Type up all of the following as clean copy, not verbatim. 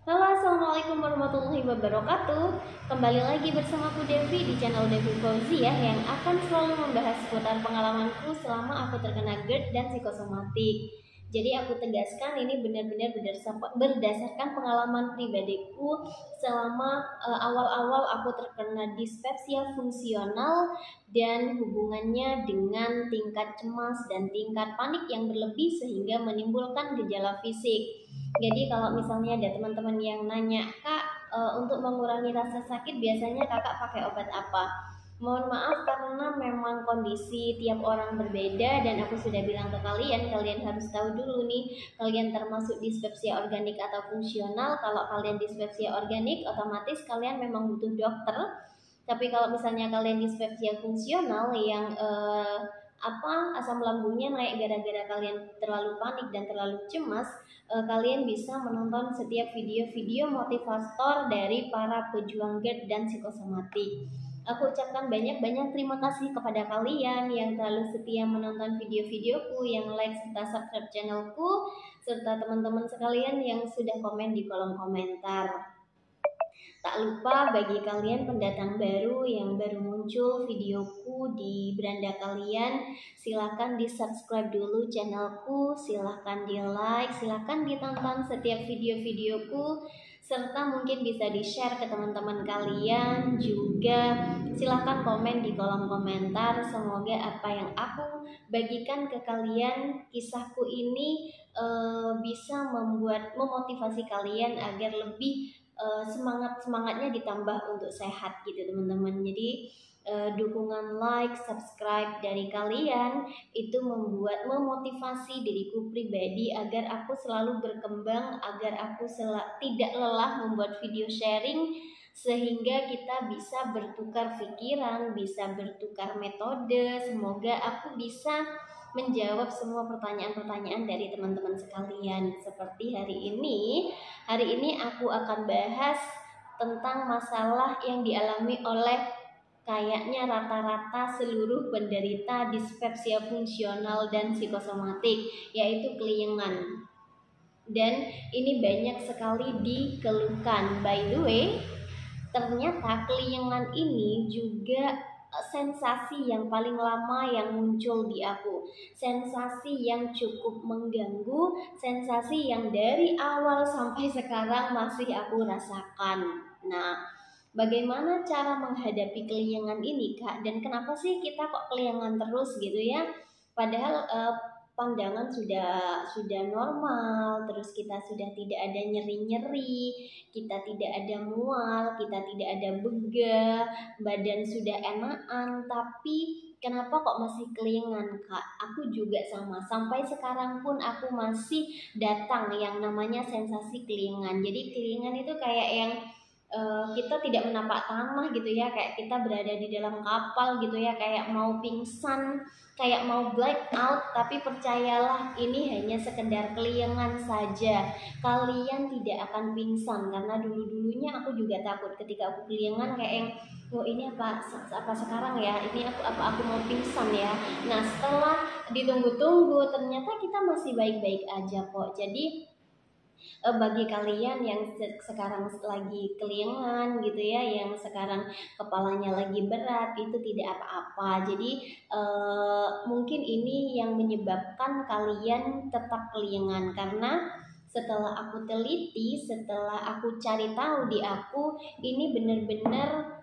Halo, assalamualaikum warahmatullahi wabarakatuh. Kembali lagi bersamaku Devi di channel Devi Fauzi ya, yang akan selalu membahas seputar pengalamanku selama aku terkena GERD dan psikosomatik. Jadi aku tegaskan ini benar-benar berdasarkan pengalaman pribadiku selama awal-awal aku terkena dispepsia fungsional dan hubungannya dengan tingkat cemas dan tingkat panik yang berlebih sehingga menimbulkan gejala fisik. Jadi kalau misalnya ada teman-teman yang nanya, Kak, untuk mengurangi rasa sakit biasanya kakak pakai obat apa? Mohon maaf karena memang kondisi tiap orang berbeda dan aku sudah bilang ke kalian, kalian harus tahu dulu nih, kalian termasuk dispepsia organik atau fungsional. Kalau kalian dispepsia organik, otomatis kalian memang butuh dokter. Tapi kalau misalnya kalian dispepsia fungsional yang asam lambungnya naik gara-gara kalian terlalu panik dan terlalu cemas, kalian bisa menonton setiap video-video motivator dari para pejuang GERD dan psikosomatik. Aku ucapkan banyak-banyak terima kasih kepada kalian yang terlalu setia menonton video-videoku, yang like serta subscribe channelku, serta teman-teman sekalian yang sudah komen di kolom komentar. Tak lupa bagi kalian pendatang baru yang baru muncul videoku di beranda kalian, silahkan di subscribe dulu channelku, silahkan di like, silahkan ditonton setiap video-videoku, serta mungkin bisa di share ke teman-teman kalian juga. Silahkan komen di kolom komentar, semoga apa yang aku bagikan ke kalian, kisahku ini bisa memotivasi kalian agar lebih semangatnya ditambah untuk sehat gitu teman-teman. Jadi dukungan like, subscribe dari kalian itu memotivasi diriku pribadi agar aku selalu berkembang, agar aku tidak lelah membuat video sharing, sehingga kita bisa bertukar pikiran, bisa bertukar metode. Semoga aku bisa menjawab semua pertanyaan-pertanyaan dari teman-teman sekalian. Seperti hari ini aku akan bahas tentang masalah yang dialami oleh kayaknya rata-rata seluruh penderita dispepsia fungsional dan psikosomatik, yaitu keliengan. Dan ini banyak sekali dikeluhkan. By the way, ternyata keliengan ini juga sensasi yang paling lama yang muncul di aku, sensasi yang cukup mengganggu, sensasi yang dari awal sampai sekarang masih aku rasakan. Nah, bagaimana cara menghadapi keliengan ini, Kak? Dan kenapa sih kita kok keliengan terus gitu ya? Padahal pandangan sudah normal, terus kita sudah tidak ada nyeri-nyeri, kita tidak ada mual, kita tidak ada begah, badan sudah enakan, tapi kenapa kok masih kelingan, Kak? Aku juga sama, sampai sekarang pun aku masih datang yang namanya sensasi kelingan. Jadi kelingan itu kayak yang kita tidak menapak tanah gitu ya, kayak kita berada di dalam kapal gitu ya, kayak mau pingsan, kayak mau black out. Tapi percayalah, ini hanya sekedar keliengan saja. Kalian tidak akan pingsan, karena dulu-dulunya aku juga takut ketika aku keliengan, kayak yang oh ini apa sekarang ya, ini aku mau pingsan ya. Nah, setelah ditunggu-tunggu ternyata kita masih baik-baik aja kok. Jadi bagi kalian yang sekarang lagi keliengan gitu ya, yang sekarang kepalanya lagi berat, itu tidak apa-apa. Jadi mungkin ini yang menyebabkan kalian tetap keliengan, karena setelah aku teliti, setelah aku cari tahu di aku, ini benar-benar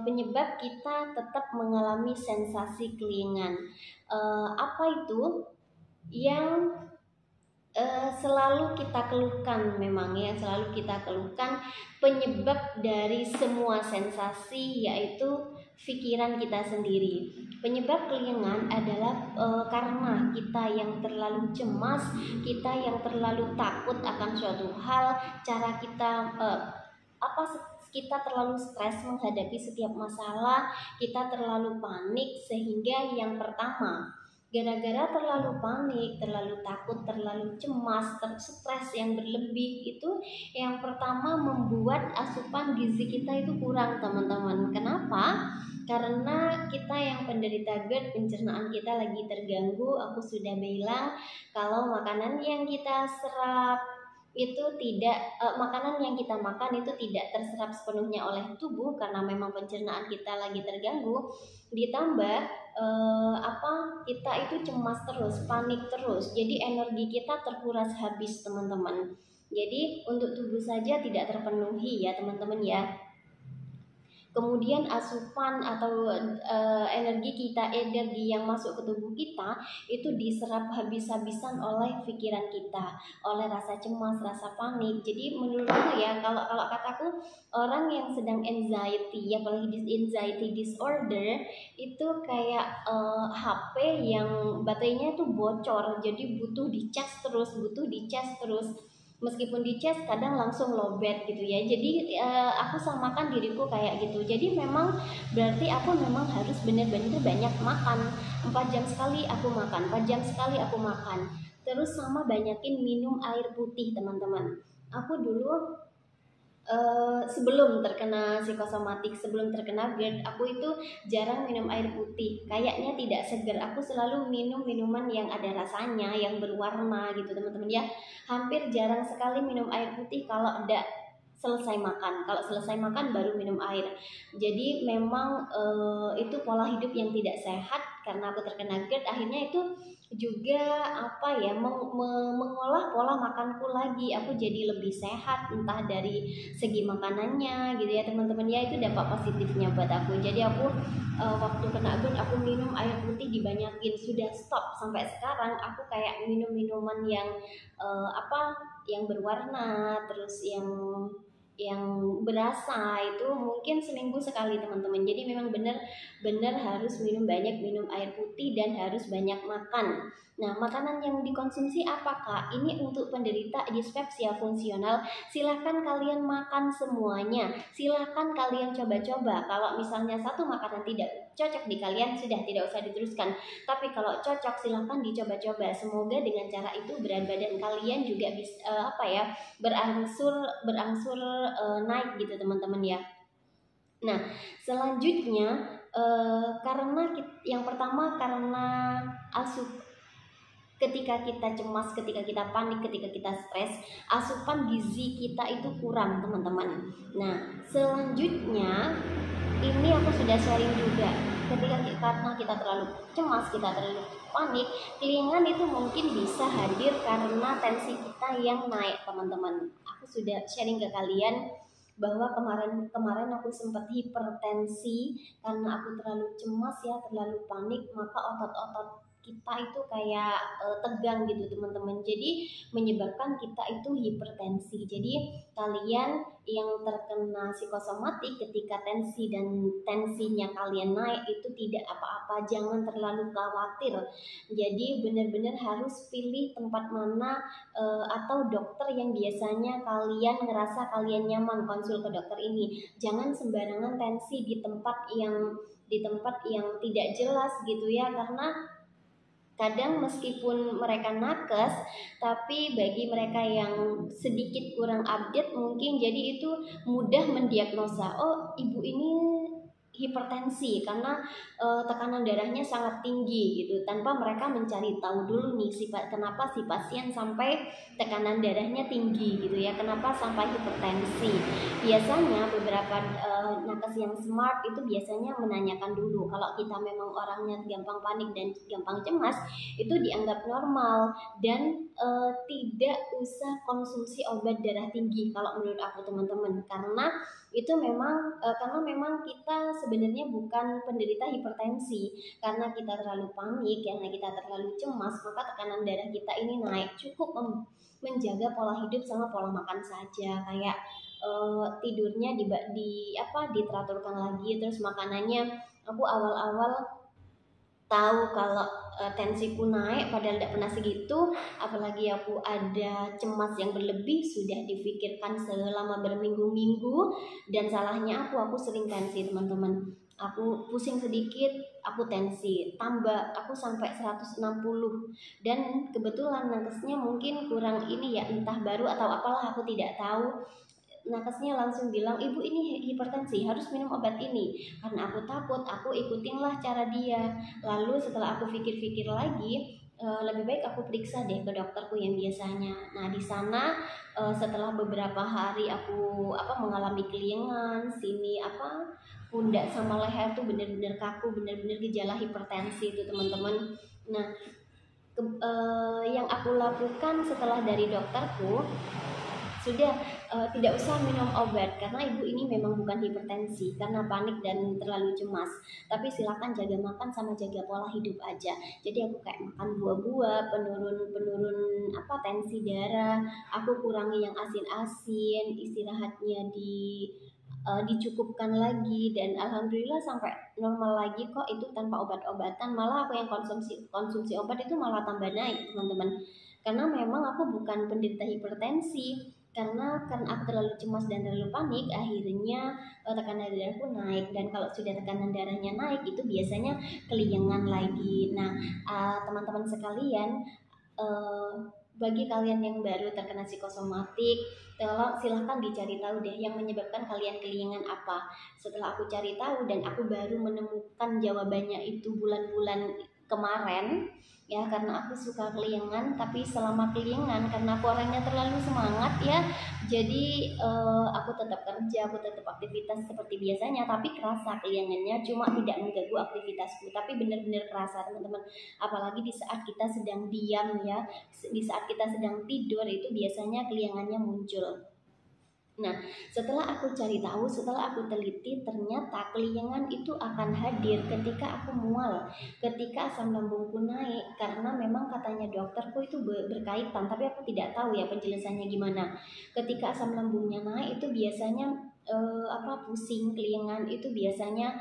penyebab kita tetap mengalami sensasi keliengan. Apa itu yang selalu kita keluhkan? Memang ya, selalu kita keluhkan penyebab dari semua sensasi, yaitu pikiran kita sendiri. Penyebab keliengan adalah karena kita yang terlalu cemas, kita yang terlalu takut akan suatu hal, cara kita kita terlalu stres menghadapi setiap masalah, kita terlalu panik, sehingga yang pertama, gara-gara terlalu panik, terlalu takut, terlalu cemas, stres yang berlebih, itu yang pertama membuat asupan gizi kita itu kurang, teman-teman. Kenapa? Karena kita yang penderita GERD, pencernaan kita lagi terganggu. Aku sudah bilang kalau makanan yang kita serap, itu tidak makanan yang kita makan itu tidak terserap sepenuhnya oleh tubuh karena memang pencernaan kita lagi terganggu, ditambah kita itu cemas terus, panik terus, jadi energi kita terkuras habis teman-teman. Jadi untuk tubuh saja tidak terpenuhi ya teman-teman ya. Kemudian asupan atau energi yang masuk ke tubuh kita itu diserap habis-habisan oleh pikiran kita, oleh rasa cemas, rasa panik. Jadi menurut aku ya, kalau kalau kataku, orang yang sedang anxiety, apalagi anxiety disorder, itu kayak HP yang baterainya itu bocor, jadi butuh dicas terus, meskipun di cas kadang langsung lowbat gitu ya. Jadi aku samakan diriku kayak gitu. Jadi memang berarti aku memang harus benar-benar banyak makan, 4 jam sekali aku makan, 4 jam sekali aku makan. Terus sama banyakin minum air putih teman-teman. Aku dulu sebelum terkena psikosomatik, sebelum terkena GERD, aku itu jarang minum air putih. Kayaknya tidak segar. Aku selalu minum minuman yang ada rasanya, yang berwarna gitu teman-teman ya. Hampir jarang sekali minum air putih kalau ada selesai makan. Kalau selesai makan baru minum air. Jadi memang itu pola hidup yang tidak sehat karena aku terkena GERD. Akhirnya itu juga mengolah pola makanku lagi. Aku jadi lebih sehat, entah dari segi makanannya gitu ya teman-teman ya. Itu dampak positifnya buat aku. Jadi aku waktu kena GERD aku minum air putih dibanyakin, sudah stop. Sampai sekarang aku kayak minum minuman yang berwarna, terus yang berasa itu mungkin seminggu sekali teman-teman. Jadi memang benar-benar harus minum air putih dan harus banyak makan. Nah, makanan yang dikonsumsi apakah? Ini untuk penderita dispepsia fungsional, silahkan kalian makan semuanya. Silahkan kalian coba-coba. Kalau misalnya satu makanan tidak cocok di kalian, sudah tidak usah diteruskan. Tapi kalau cocok silahkan dicoba-coba. Semoga dengan cara itu berat badan kalian juga bisa berangsur naik gitu teman-teman ya. Nah, selanjutnya yang pertama karena ketika kita cemas, ketika kita panik, ketika kita stres, asupan gizi kita itu kurang teman-teman. Nah, selanjutnya ini aku sudah sharing juga, karena kita terlalu cemas, kita terlalu panik, kelingan itu mungkin bisa hadir karena tensi kita yang naik teman-teman. Aku sudah sharing ke kalian bahwa kemarin aku sempat hipertensi karena aku terlalu cemas ya, terlalu panik, maka otot-otot kita itu kayak tegang gitu teman-teman. Jadi menyebabkan kita itu hipertensi. Jadi kalian yang terkena psikosomatik ketika tensinya kalian naik itu tidak apa-apa, jangan terlalu khawatir. Jadi benar-benar harus pilih tempat mana atau dokter yang biasanya kalian ngerasa kalian nyaman konsul ke dokter ini. Jangan sembarangan tensi di tempat yang tidak jelas gitu ya, karena kadang meskipun mereka nakes, tapi bagi mereka yang sedikit kurang update mungkin jadi itu mudah mendiagnosa, oh ibu ini hipertensi karena tekanan darahnya sangat tinggi gitu, tanpa mereka mencari tahu dulu nih kenapa si pasien sampai tekanan darahnya tinggi gitu ya, kenapa sampai hipertensi. Biasanya beberapa nakes yang smart itu biasanya menanyakan dulu. Kalau kita memang orangnya gampang panik dan gampang cemas, itu dianggap normal dan tidak usah konsumsi obat darah tinggi kalau menurut aku teman-teman, karena memang kita sebenarnya bukan penderita hipertensi. Karena kita terlalu panik, karena kita terlalu cemas, maka tekanan darah kita ini naik. Cukup menjaga pola hidup sama pola makan saja, kayak tidurnya diteraturkan lagi, terus makanannya. Aku awal-awal tahu kalau tensiku naik padahal tidak pernah segitu, apalagi aku ada cemas yang berlebih, sudah difikirkan selama berminggu-minggu. Dan salahnya aku sering tensi teman-teman. Aku pusing sedikit, aku tensi, tambah aku sampai 160. Dan kebetulan nakesnya mungkin kurang ini ya, entah baru atau apalah, aku tidak tahu. Nakesnya langsung bilang, ibu ini hipertensi, harus minum obat ini. Karena aku takut, aku ikutinlah cara dia. Lalu setelah aku pikir-pikir lagi, lebih baik aku periksa deh ke dokterku yang biasanya. Nah di sana setelah beberapa hari aku mengalami kelingan sini pundak sama leher tuh bener-bener kaku, bener-bener gejala hipertensi itu teman-teman. Nah yang aku lakukan setelah dari dokterku, sudah tidak usah minum obat karena ibu ini memang bukan hipertensi karena panik dan terlalu cemas, tapi silakan jaga makan sama jaga pola hidup aja. Jadi aku kayak makan buah-buah, penurun tensi darah, aku kurangi yang asin-asin, istirahatnya dicukupkan lagi, dan alhamdulillah sampai normal lagi kok, itu tanpa obat-obatan. Malah aku yang konsumsi obat itu malah tambah naik teman-teman, karena memang aku bukan penderita hipertensi. Karena aku terlalu cemas dan terlalu panik, akhirnya tekanan darahku naik, dan kalau sudah tekanan darahnya naik itu biasanya keliengan lagi. Nah teman-teman sekalian, bagi kalian yang baru terkena psikosomatik, silahkan dicari tahu deh yang menyebabkan kalian kelingan apa. Setelah aku cari tahu dan aku baru menemukan jawabannya itu bulan-bulan kemarin ya, karena aku suka kelingan, tapi selama kelingan karena aku orangnya terlalu semangat ya, jadi aku tetap kerja, aku tetap aktivitas seperti biasanya, tapi kerasa kelingannya, cuma tidak mengganggu aktivitasku, tapi benar-benar kerasa teman-teman. Apalagi di saat kita sedang diam ya, di saat kita sedang tidur itu biasanya kelingannya muncul. Nah, setelah aku cari tahu, setelah aku teliti, ternyata kelingan itu akan hadir ketika aku mual, ketika asam lambungku naik, karena memang katanya dokterku itu berkaitan, tapi aku tidak tahu ya penjelasannya gimana. Ketika asam lambungnya naik itu biasanya pusing, kelingan itu biasanya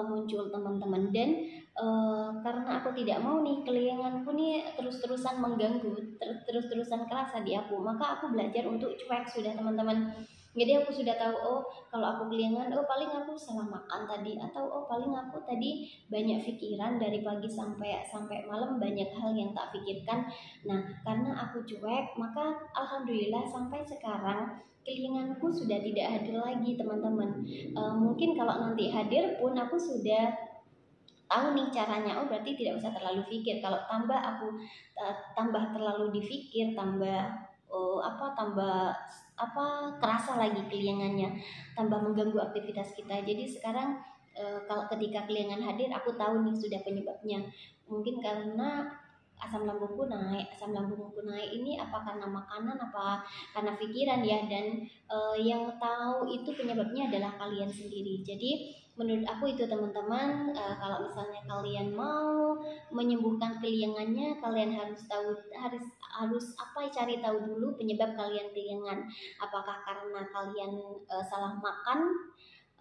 muncul teman-teman. Dan karena aku tidak mau nih kelinganku nih terus-terusan mengganggu, terus-terusan kerasa di aku, maka aku belajar untuk cuek sudah teman-teman. Jadi aku sudah tahu, oh kalau aku kelingan, oh paling aku salah makan tadi, atau oh paling aku tadi banyak pikiran dari pagi sampai malam, banyak hal yang tak pikirkan. Nah karena aku cuek, maka alhamdulillah sampai sekarang kelinganku sudah tidak hadir lagi teman-teman. Mungkin kalau nanti hadir pun aku sudah tahu nih caranya. Oh berarti tidak usah terlalu pikir. Kalau tambah terlalu dipikir, tambah kerasa lagi kelingannya, tambah mengganggu aktivitas kita. Jadi sekarang kalau ketika kelingan hadir, aku tahu nih sudah penyebabnya. Mungkin karena asam lambungku naik ini apa karena makanan, apa karena pikiran ya. Dan yang tahu itu penyebabnya adalah kalian sendiri. Jadi menurut aku itu teman-teman, kalau misalnya kalian mau menyembuhkan kelingannya, kalian harus cari tahu dulu penyebab kalian kelingan. Apakah karena kalian salah makan,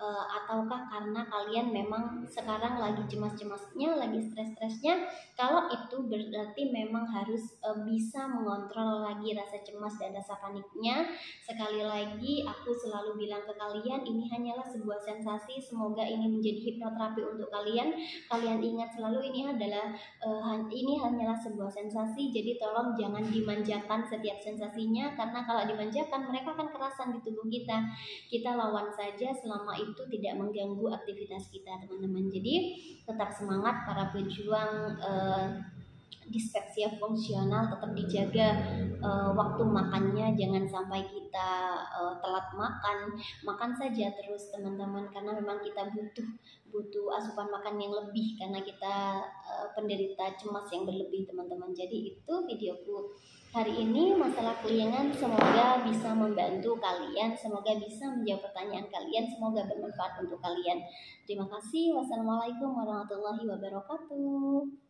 ataukah karena kalian memang sekarang lagi cemas-cemasnya, lagi stres-stresnya. Kalau itu berarti memang harus bisa mengontrol lagi rasa cemas dan rasa paniknya. Sekali lagi aku selalu bilang ke kalian, ini hanyalah sebuah sensasi. Semoga ini menjadi hipnoterapi untuk kalian. Kalian ingat selalu ini hanyalah sebuah sensasi. Jadi tolong jangan dimanjakan setiap sensasinya, karena kalau dimanjakan mereka akan kerasan di tubuh kita. Kita lawan saja selama itu tidak mengganggu aktivitas kita teman-teman. Jadi tetap semangat para pejuang dispepsia fungsional, tetap dijaga waktu makannya, jangan sampai kita telat makan saja terus teman-teman, karena memang kita butuh asupan makan yang lebih, karena kita penderita cemas yang berlebih teman-teman. Jadi itu videoku hari ini masalah kelingan, semoga bisa membantu kalian, semoga bisa menjawab pertanyaan kalian, semoga bermanfaat untuk kalian. Terima kasih. Wassalamualaikum warahmatullahi wabarakatuh.